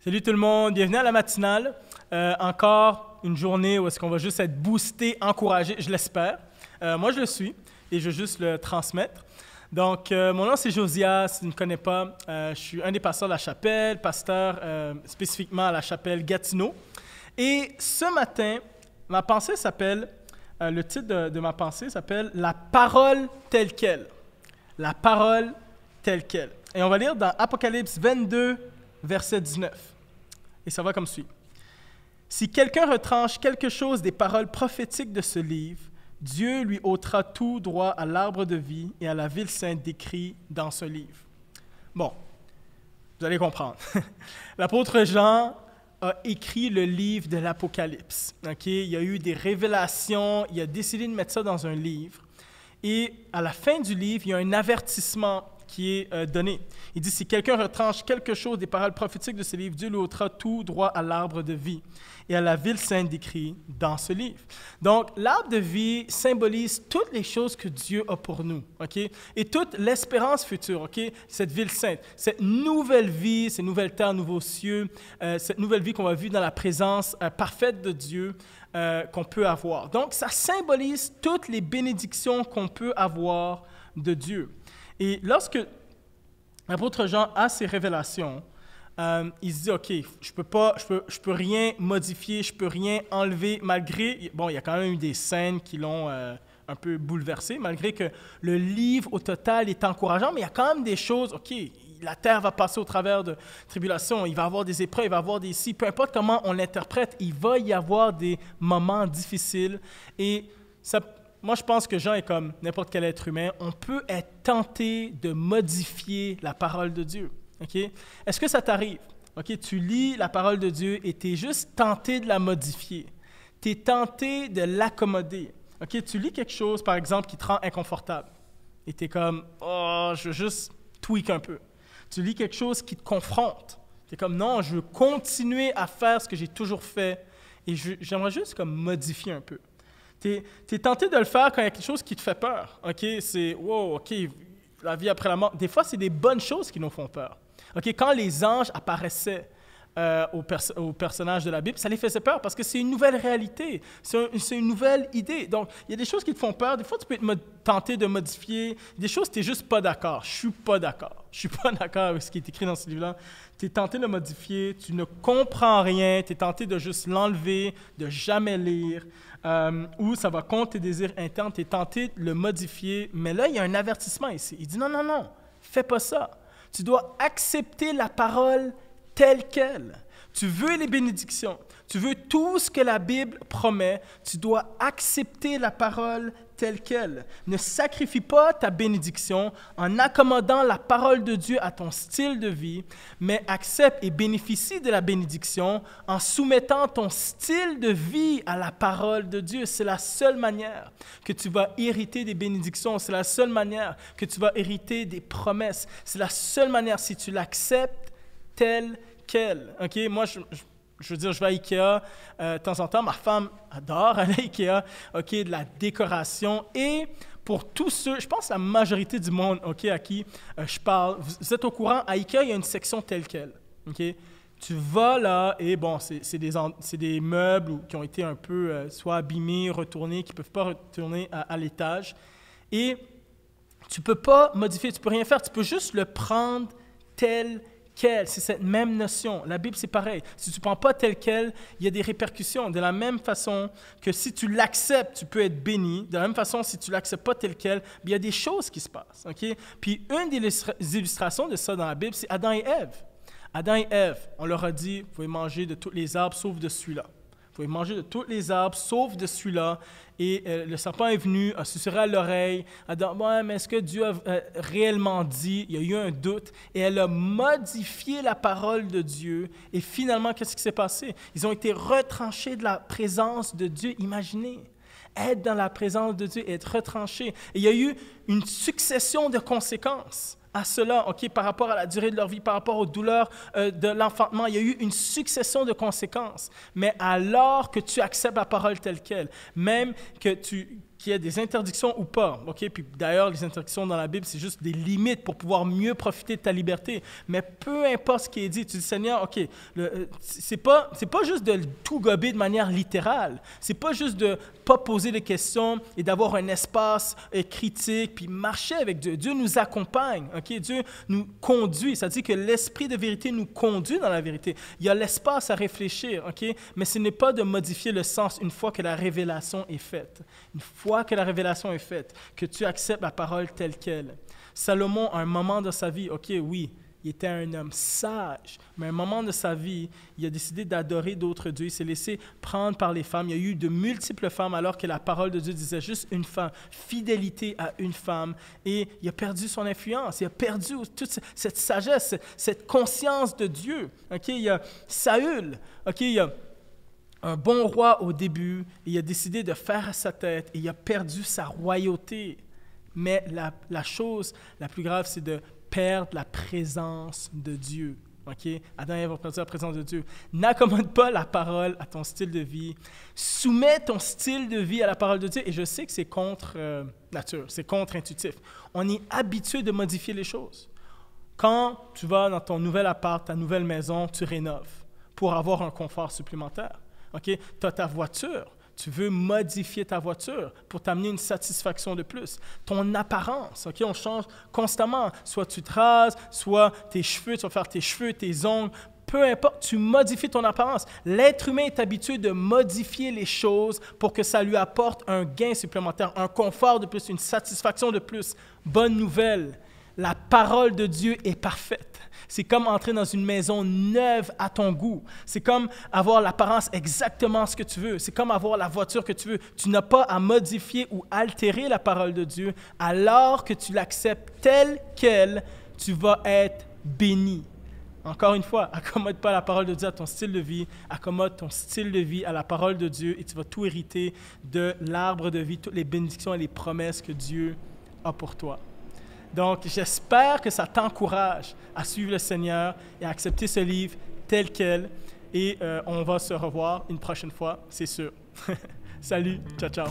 Salut tout le monde, bienvenue à la matinale. Encore une journée où est-ce qu'on va juste être boosté, encouragé, je l'espère. Moi, je le suis et je veux juste le transmettre. Donc, mon nom, c'est Josias, si tu ne me connais pas. Je suis un des pasteurs de la chapelle, pasteur spécifiquement à la chapelle Gatineau. Et ce matin, ma pensée s'appelle, le titre de ma pensée s'appelle « La parole telle qu'elle ». La parole telle qu'elle. Et on va lire dans Apocalypse 22, verset 19. Et ça va comme suit. Si quelqu'un retranche quelque chose des paroles prophétiques de ce livre, Dieu lui ôtera tout droit à l'arbre de vie et à la ville sainte décrit dans ce livre. Bon, vous allez comprendre. L'apôtre Jean a écrit le livre de l'Apocalypse. Okay? Il y a eu des révélations, il a décidé de mettre ça dans un livre. Et à la fin du livre, il y a un avertissement qui est donné. Il dit, si quelqu'un retranche quelque chose des paroles prophétiques de ce livre, Dieu lui ôtera tout droit à l'arbre de vie et à la ville sainte décrit dans ce livre. Donc, l'arbre de vie symbolise toutes les choses que Dieu a pour nous, OK? Et toute l'espérance future, OK? Cette ville sainte, cette nouvelle vie, ces nouvelles terres, nouveaux cieux, cette nouvelle vie qu'on va vivre dans la présence parfaite de Dieu qu'on peut avoir. Donc, ça symbolise toutes les bénédictions qu'on peut avoir de Dieu. Et lorsque l'apôtre Jean a ces révélations, il se dit, OK, je peux rien modifier, je peux rien enlever, malgré, bon, il y a quand même eu des scènes qui l'ont un peu bouleversé, malgré que le livre au total est encourageant, mais il y a quand même des choses, OK, la terre va passer au travers de tribulations, il va y avoir des épreuves, il va y avoir des si, peu importe comment on l'interprète, il va y avoir des moments difficiles et ça. Moi, je pense que Jean est comme n'importe quel être humain. On peut être tenté de modifier la parole de Dieu. Okay? Est-ce que ça t'arrive? Okay? Tu lis la parole de Dieu et tu es juste tenté de la modifier. Tu es tenté de l'accommoder. Okay? Tu lis quelque chose, par exemple, qui te rend inconfortable. Et tu es comme, oh, je veux juste tweak un peu. Tu lis quelque chose qui te confronte. Tu es comme, non, je veux continuer à faire ce que j'ai toujours fait. Et j'aimerais juste comme modifier un peu. Tu es tenté de le faire quand il y a quelque chose qui te fait peur. OK? C'est, wow, OK, la vie après la mort. Des fois, c'est des bonnes choses qui nous font peur. OK? Quand les anges apparaissaient aux personnages de la Bible, ça les faisait peur parce que c'est une nouvelle réalité. C'est une nouvelle idée. Donc, il y a des choses qui te font peur. Des fois, tu peux être tenté de modifier. Des choses, tu n'es juste pas d'accord. Je ne suis pas d'accord. Je ne suis pas d'accord avec ce qui est écrit dans ce livre-là. Tu es tenté de le modifier. Tu ne comprends rien. Tu es tenté de juste l'enlever, de jamais lire. Ou ça va contre tes désirs internes, tu es tenté de le modifier. Mais là, il y a un avertissement ici. Il dit non, non, non, fais pas ça. Tu dois accepter la parole telle qu'elle. Tu veux les bénédictions, tu veux tout ce que la Bible promet, tu dois accepter la parole telle qu'elle. Ne sacrifie pas ta bénédiction en accommodant la parole de Dieu à ton style de vie, mais accepte et bénéficie de la bénédiction en soumettant ton style de vie à la parole de Dieu. C'est la seule manière que tu vas hériter des bénédictions, c'est la seule manière que tu vas hériter des promesses, c'est la seule manière si tu l'acceptes telle qu'elle. OK? Moi, je veux dire, je vais à Ikea de temps en temps. Ma femme adore aller à Ikea, OK, de la décoration. Et pour tous ceux, je pense la majorité du monde, OK, à qui je parle, vous êtes au courant, à Ikea, il y a une section telle qu'elle. OK? Tu vas là et bon, c'est des meubles qui ont été un peu soit abîmés, retournés, qui ne peuvent pas retourner à l'étage. Et tu ne peux pas modifier, tu ne peux rien faire, tu peux juste le prendre tel quel, c'est cette même notion. La Bible, c'est pareil. Si tu ne prends pas tel quel, il y a des répercussions. De la même façon que si tu l'acceptes, tu peux être béni. De la même façon, si tu ne l'acceptes pas tel quel, il y a des choses qui se passent. Okay? Puis une des illustrations de ça dans la Bible, c'est Adam et Ève. Adam et Ève, on leur a dit, vous pouvez manger de tous les arbres sauf de celui-là. Vous pouvez manger de tous les arbres sauf de celui-là. Et le serpent est venu, a susurré à l'oreille, a dit, ouais, mais est-ce que Dieu a réellement dit? Il y a eu un doute. Et elle a modifié la parole de Dieu. Et finalement, qu'est-ce qui s'est passé? Ils ont été retranchés de la présence de Dieu. Imaginez, être dans la présence de Dieu et être retranché. Et il y a eu une succession de conséquences à cela, OK, par rapport à la durée de leur vie, par rapport aux douleurs de l'enfantement. Il y a eu une succession de conséquences. Mais alors que tu acceptes la parole telle qu'elle, même que tu qu'il y ait des interdictions ou pas. OK? Puis d'ailleurs, les interdictions dans la Bible, c'est juste des limites pour pouvoir mieux profiter de ta liberté. Mais peu importe ce qui est dit, tu dis, Seigneur, OK, c'est pas juste de tout gober de manière littérale. C'est pas juste de pas poser des questions et d'avoir un espace critique, puis marcher avec Dieu. Dieu nous accompagne. OK? Dieu nous conduit. Ça dit que l'esprit de vérité nous conduit dans la vérité. Il y a l'espace à réfléchir. OK? Mais ce n'est pas de modifier le sens une fois que la révélation est faite. Une fois que la révélation est faite, que tu acceptes la parole telle qu'elle. Salomon, à un moment de sa vie, OK, oui, il était un homme sage, mais à un moment de sa vie, il a décidé d'adorer d'autres dieux. Il s'est laissé prendre par les femmes. Il y a eu de multiples femmes alors que la parole de Dieu disait juste une femme, fidélité à une femme. Et il a perdu son influence, il a perdu toute cette sagesse, cette conscience de Dieu. OK, il y a Saül, OK, il y a un bon roi au début, et il a décidé de faire à sa tête, et il a perdu sa royauté. Mais la chose la plus grave, c'est de perdre la présence de Dieu. OK? Adam et Ève ont perdu la présence de Dieu. N'accommode pas la parole à ton style de vie. Soumets ton style de vie à la parole de Dieu. Et je sais que c'est contre nature, c'est contre-intuitif. On est habitué de modifier les choses. Quand tu vas dans ton nouvel appart, ta nouvelle maison, tu rénoves pour avoir un confort supplémentaire. OK? Tu as ta voiture. Tu veux modifier ta voiture pour t'amener une satisfaction de plus. Ton apparence, OK? On change constamment. Soit tu te rases, soit tes cheveux, tu vas faire tes cheveux, tes ongles. Peu importe, tu modifies ton apparence. L'être humain est habitué de modifier les choses pour que ça lui apporte un gain supplémentaire, un confort de plus, une satisfaction de plus. Bonne nouvelle, la parole de Dieu est parfaite. C'est comme entrer dans une maison neuve à ton goût. C'est comme avoir l'apparence exactement ce que tu veux. C'est comme avoir la voiture que tu veux. Tu n'as pas à modifier ou altérer la parole de Dieu. Alors que tu l'acceptes telle qu'elle, tu vas être béni. Encore une fois, accommode pas la parole de Dieu à ton style de vie. Accommode ton style de vie à la parole de Dieu et tu vas tout hériter de l'arbre de vie, toutes les bénédictions et les promesses que Dieu a pour toi. Donc, j'espère que ça t'encourage à suivre le Seigneur et à accepter ce livre tel quel. Et on va se revoir une prochaine fois, c'est sûr. Salut, ciao, ciao.